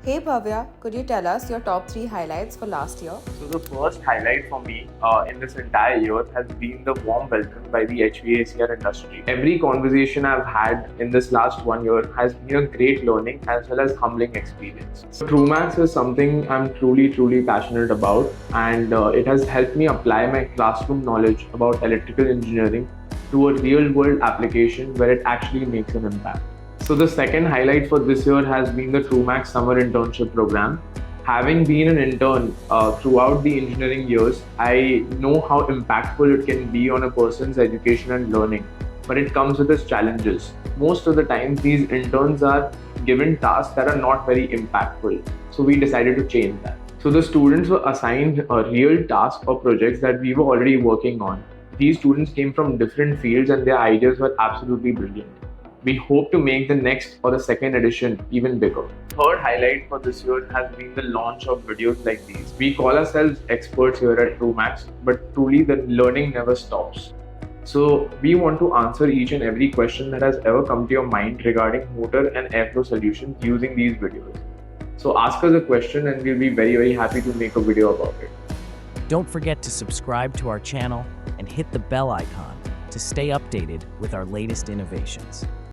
Hey Bhavya, could you tell us your top 3 highlights for last year? So the first highlight for me in this entire year has been the warm welcome by the HVACR industry. Every conversation I've had in this last 1 year has been a great learning as well as humbling experience. So trumaxx is something I'm truly passionate about, and it has helped me apply my classroom knowledge about electrical engineering to a real world application where it actually makes an impact. So the second highlight for this year has been the trumaxx summer internship program. Having been an intern throughout the engineering years, I know how impactful it can be on a person's education and learning, but it comes with its challenges. Most of the time, these interns are given tasks that are not very impactful, so we decided to change that. So the students were assigned a real task or projects that we were already working on. These students came from different fields and their ideas were absolutely brilliant. We hope to make the next or the second edition even bigger. Third highlight for this year has been the launch of videos like these. We call ourselves experts here at trumaxx, but truly the learning never stops. So we want to answer each and every question that has ever come to your mind regarding motor and airflow solutions using these videos. So ask us a question and we'll be very happy to make a video about it. Don't forget to subscribe to our channel and hit the bell icon to stay updated with our latest innovations.